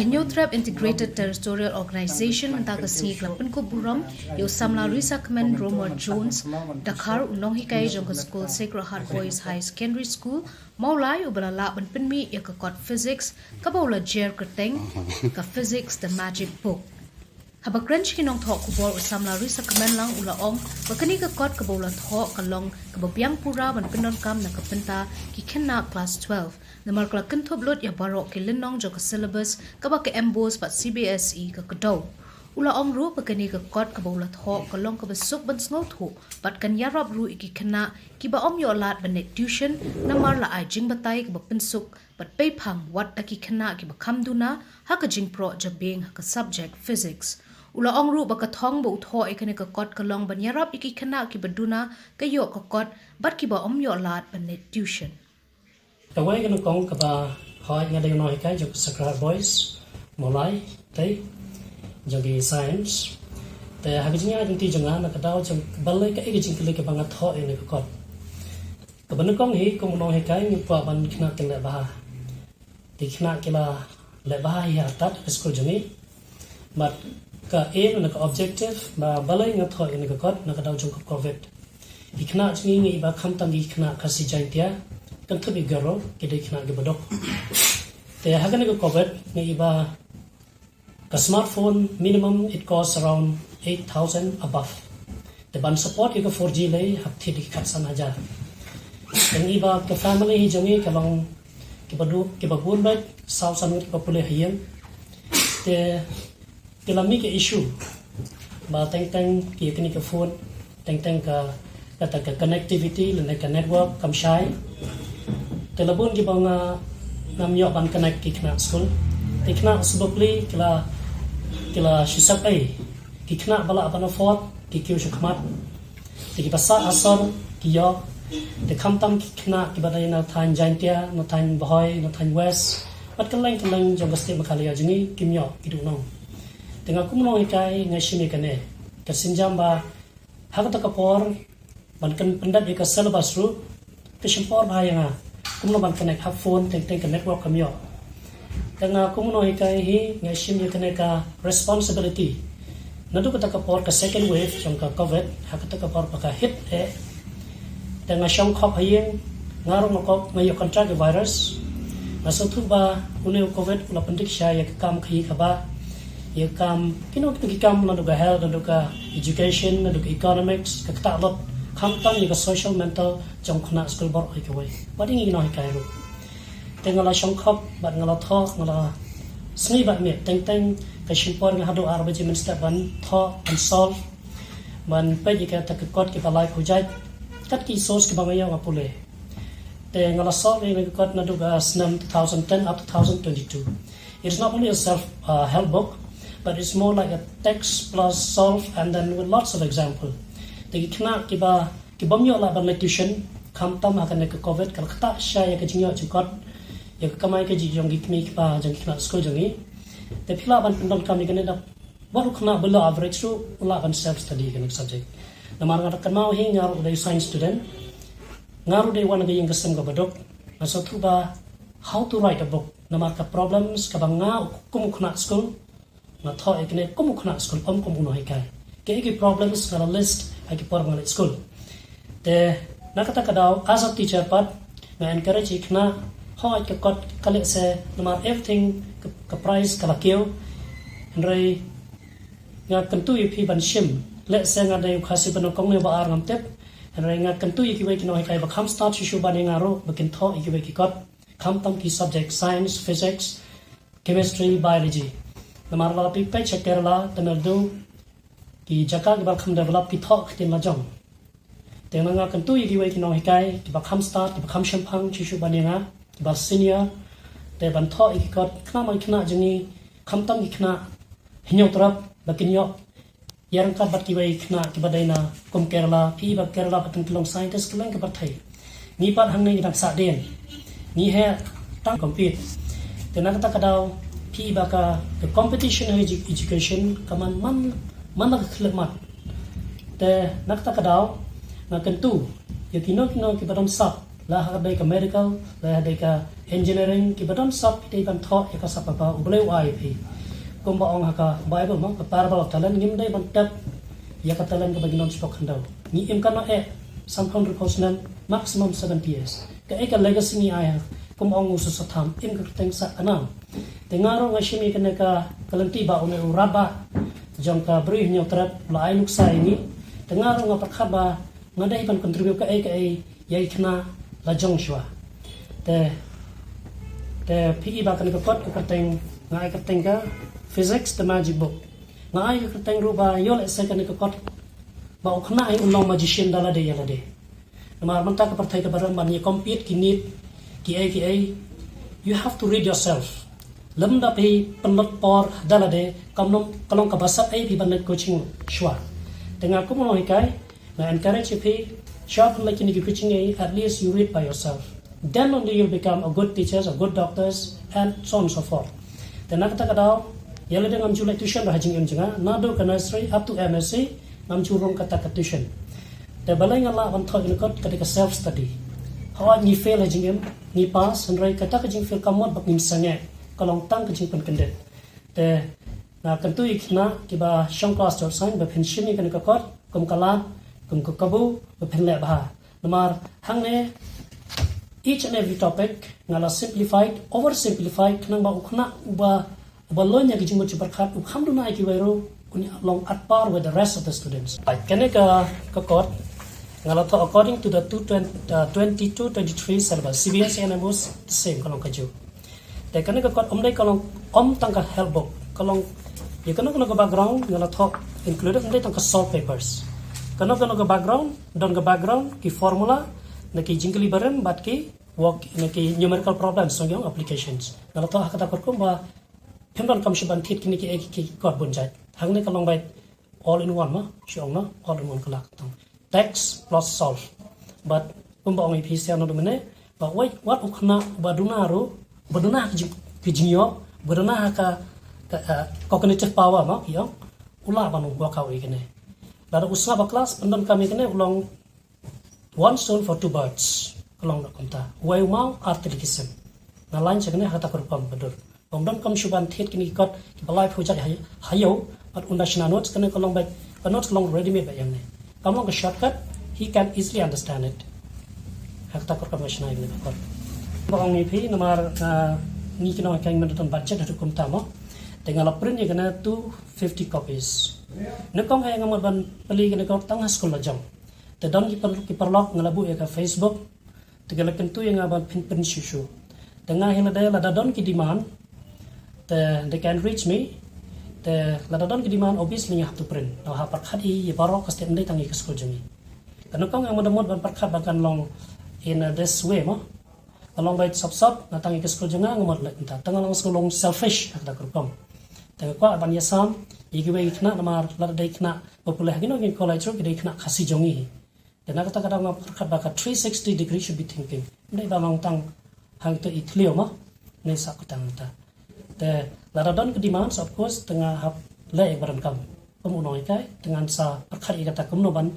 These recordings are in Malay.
Nyothrap Integrated Territorial Organization mentakasi kelapun ko buram yo samla risakmen Romer Jones Dakar unong hikai jong school Sacred Heart Boys High Secondary School maulai ubalala ban penmi ya kot physics kabola jer kerteng ka physics the magic book habak ranch kinong thok kubor samla risakmen lang ulaong bakani ka kot kabola thok kalong kababyang pura ban pendon kam na kapenta ki khenna class 12 namar kala kenthop lot ya barok ke lenong jo ka syllabus ka ba ke embos pat CBSE ka kado ula ong ru pakani ka kot ka bola tho ka long ka besuk ban sngo thu pat kan yarab ru iki khana ki ba om yo lat ban tuition namar la ai jing batai ka ba pensuk pat pe phang wat ta ki khana ki ba khamduna ha ka jing pro ja beng ha ka subject physics ula ong ru ba ka thong bo tho ekane ka kot ka long ban yarab iki khana ki ba duna ka yo ka kot bat ki ba om yo lat ban tuition The way gonna go kaba hoi nga day no hikai jog Sacred Boys mulai tay jogi science te hagijnya jing ti jonga na kadao jong balai ka igi jing kili ka bangat ho ini ka kot kaban kong hi kong no hikai ni pa ban kna kele bah ti kna kila le bah ya tat school jongi but ka aim na ka objective ba balai nga tho ini ka kot na kadao jong covid ikna jingi ni ba kham tam gi kna kasi jaintia kan thubi garo kede khna ge bodok te hagane ko covid ni iba ka smartphone minimum it costs around 8,000 above the ban support ko 4G lay hap thi dik khat san hajar ten iba ka family hi jongi ka long ki badu ki babun ba saw san ki popule hiyen te kilami ke issue ba teng ki kini ka phone teng ka connectivity le ka network kam shai telabun ki banga nam yo ban connect ki kna school ki kna subabli kila shisap ai ki kna bala ban fort ki kyu shukmat ki pasa asar ki yo de khamtam ki kna ki badai na than jaintia na than boy na than west pat kaleng jong gaste makhalia jini kimyo ki du no tenga kumno ikai ngashimi kane ka sinjam ba hagata kapor ban kan pendat ka syllabus ru kishmpor bhayanga kumno ban connect have phone teng ka network kamyo tanga kumno hikai hi ngashim yekane ka responsibility nadu ka por ka second wave jong ka covid hakata ka por ka hit tanga shong khop hayeng ngarong ko ngayo contract virus maso thu ba une covid la pendik sha yak kam khi khaba yak kam kino ki kam nadu ka health nadu ka education nadu ka economics ka ta lot kham tam ni ka social mental jong khna school bor ai kawai bading ino hi kai ru tengala shongkhop bat ngala tho ngala sni ba me teng ka shimpor nga hadu arba ji minister ban tho and solve man pe ji ka ta kot ki balai khujai kat ki source ki bangaya wa pule te ngala solve ni kot na du ga snam 2010 up to 2022 it is not only a self help book but it's more like a text plus solve and then with lots of example te kna ki bom yo la ban tuition kham tam ha kan ka covid kal khata sha ya ka jingyo chukot ya ka kamai ka ji jong gi kmi pa jong khna school jongi te phila ban pendon kam ni kan da baru khna below average ru la ban self study kan subject namar ga kan mau hi ngaru dai science student ngaru dai wan ga yang kasam ga badok maso thu ba how to write a book namar ka problems ka banga kum khna school na tho ekne kum khna school pam kum no hai kai ke problems ka list ai por ngal school te nakata kadao as a teacher pat na encourage ikna hoi ka kot kale se namar everything ka price ka lakeu nrei nga kantu pi ban shim le se nga dai khasi ban kong ne ba ar ngam tep nrei nga kantu ki wei ki no kai ba kham start shu ba ne nga ro ba kin tho ki wei ki kot kham tam ki subject science physics chemistry biology namar la pi pe chekerla tanadu ki jaka ki ba kham develop ki tho khtin la jong tengah nga kan tu yi wei ki no hikai ki ba kham start ki ba kham shampang chi shu ba ne nga ki ba senior te ban tho ki kot khna mai khna jingi kham tam ki khna hinyo trap ba kin yo yang ka bat ki wei khna ki ba dai na kum kerala pi ba kerala patang kilong scientist keleng ka ba thai ni pat hang nei dak sa den ni he tang compete te na ka ta dau pi ba ka the competition education kaman man la khlemat te nak ta ka dau na kan tu ya kino ki badam sap lah ada ke medical lah ada ke engineering ki badon sap ti ban tho ya ka sap ba ubleu IP kum ba ong haka bible mo ka parable of talent ngim dai ban tap ya ka talent ka baginon stok handau ni im kana somehow reposnan maximum 70 years ka ka legacy ni aya kum ong usu satham im ka teng sa anam tengaro ngashimi kana ka kalanti ba une uraba jong ka bri nyo trap lai luk sai ni tengaro nga pakhaba ngadai ban contribute ka yai khna la jong shwa te PE ba kan ka kot ka teng ngai ka teng ka physics the magic book ngai ka teng ru ba yol se kan ka kot ba khna ai ulong magician dala de yala de namar manta ka parthai ka baram ban ye compete ki nit ki ai you have to read yourself lamda pe panmat por dala de kamnom kalong ka basat ai pi ban coaching shwa tengah aku mau hikai na encourage you sharp like in coaching at least you read by yourself then only you'll become a good teachers a good doctors and so on and so forth then kata kata yala de ngam julai tuition ra hajing emjanga nado ka nursery up to MSc ngam churong kata ka tuition te balai ngala ban thog ni kot ka self study how ni fail hajing em ni pass and rai kata ka jing fail kamot bak nim sange kalong tang ka jing pen kendet te na kantu ikna kiba shong class jor sign ba pension ni kan ka kot kum kala kum ko kabu ba pen le ba namar hangne each and every topic ngala simplified oversimplified nang ba ukna ba lonya ki jingmo chibarkhat ukham du na ki wairo uni along at par with the rest of the students kene ka kot ngala to according to the 22-23 syllabus CBSE and MOS the same kalong kaju te kene ka kot omdai kalong tang ka help book kalong ye kano ka background ngala to included omdai tang ka solve papers kano ka background don ka background ki formula na ki jingli barem bat ki work na ki numerical problems so yung applications ngala to hakata korkom ba pemban kam shiban thit kini ki kot bunjai hangne kalong bai all in one ma shong no all in one kalak tang text plus solve but kumba ong ip sia no domene ba wait what ukna baduna ki jingyo baduna ka cognitive power ma yo ula banu wa ka we kene la usna ba class pendon kami kene ulong one stone for two birds kalong da konta wai mau artificial na lain chakne hata korpam bedur Pemdon kam shuban thit kini kot balai phujat hayo but undashna notes kene kalong bai notes long ready made by yang ne kamong ka shortcut he can easily understand it hakta kor kam shna ile kor bang ni phi namar ni kino kang menton budget hatu kum tamo dengan print ye kana 250 copies nekong ay ngamon ban peli kene kor tang school la jam te don ki perlok ngalabu ya ka Facebook tegala kentu yang aban pin shushu tengah hina daya la don ki demand they can reach me la don ki demand obviously you have to print now ha parkhat ye barok ka stem dai tangi ka school jami kanokong ang modamod ban parkhat bakan long in this way mo along by sop na tangi ka school janga ngamot la ta tangang long school long selfish akda kurkom te ko ban yasam yigiwe ikna namar la dai kna popular hagino kin college ro ki dai kna khasi jongi dan kata kata ngap parkhat baka 360 degree should be thinking dai ba long tang hang to itlio mo ne sa ko tang ta te la don ke demands of course tengah hap le baran kam pemunoi kai dengan sa parkhat i kata kumno ban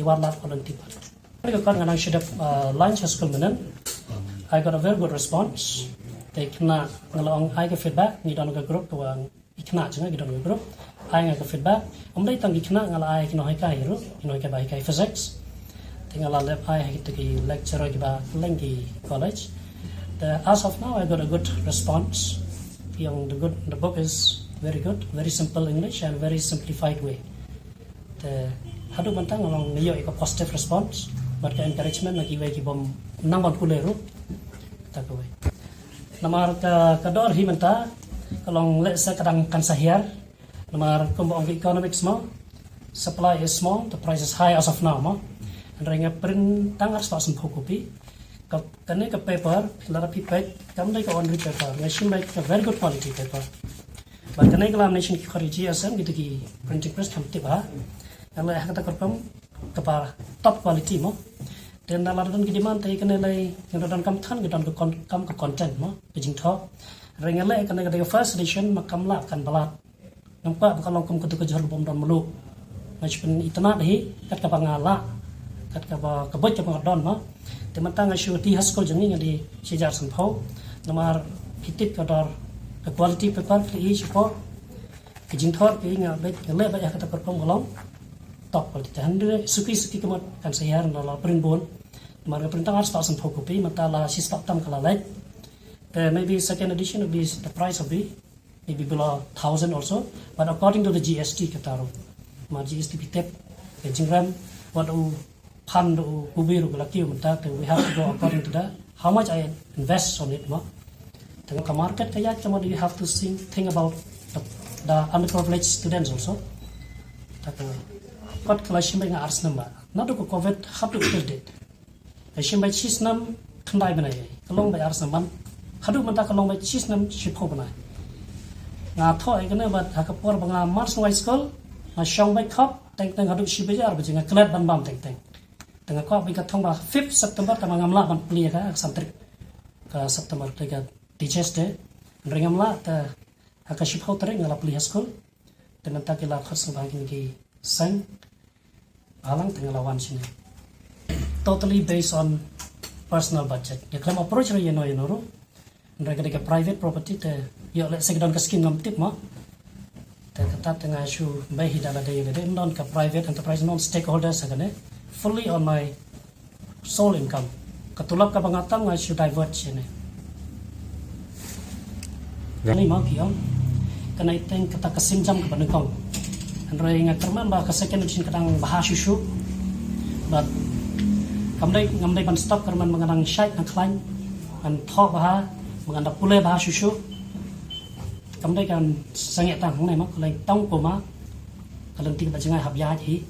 iwar lat kolon tipa ko kan nganang shedap lunch school menen I got a very good response they kena ngalong I get feedback ni don ga group to ang ikna janga gi don ga group I ga feedback omdai tang ikna ngala I kino hai kai ru kino kai bai kai physics tinggal lab I hit the lecturer gi ba lengi college as of now I got a good response the book is very good very simple English and very simplified way hadu bantang along niyo iko positive response but encouragement lagi way ki bom nambon kuleru takawai namar ka dor hi menta kalong let's say kadang kan sahiar namar kumbo economics mo supply is small the price is high as of now mo and ringa print tangar sta sempokopi kane ka paper lara pipet kam dai ka on paper machine make a very good quality paper but kane ka lamination ki khariji asam gitu ki printing press kam tiba ala hakata korpam kapara top quality mo dan lara don ki demand tai kane lai don kam than don kam ka content mo bijing top ringa lai kane ka first edition makam la kan balat nampak kalau kum kutu ke jor bom don mulu macam itna deh kat ka pangala kat ka ba kabot ka don mo Teman tang asyur di haskol jengi ngadi sejar sampau nomor hitip kadar quality paper ke i support ke jingthor ke nga bet ngale ba ya kata perpong golong top quality handre suki kemat kan sayar nala perinbon nomor perintah harus tak sampau kopi mata la sistem tam kala lai maybe second edition will be the price of be maybe below 1,000 also, but according to the GST kataro, ma GST pitep ke jingram what pan do kubiru laki mentak we have to go according to that how much I invest on it ma tengok ke market kaya cuma you have to think about the underprivileged students also tak kot kelas simbai nga ars namba na do ko covid hatu kredit simbai chis nam khandai banai kalong bai ars nam hadu mentak kalong bai chis nam shipo banai nga thoi kana bat hakapor banga mars high school ma shong bai khop teng hadu shibai ar bajinga klet ban bam teng tengah kau bingkat thong bah 5 September tamang ngamla ban plia ka santrik ka September tega teachers day ngamla ta akaship hau tere ngala plia school tenan ta kila khas bagi ki sang alang tengah lawan sini totally based on personal budget ya klam approach ra yeno ro ndra ka private property te yo let's say don ka skin ngam tip ma ta kata tengah shu bai hidala de non ka private enterprise non stakeholders agane fully on my sole income. Ketulap ka bangatang I should diverge ini. Ini mau kiam, kena iteng kata kesimjam ke penengkong. Andrei ngakerman bah kesekian ujian kadang bahas susu, but ngamdai ban stop kerman mengadang syait nak lain, an talk bah mengandap pulai bahas susu. Ngamdai kan sangat tang, ngai mak kalau tang koma, kalau tinggal jengai habjah hi.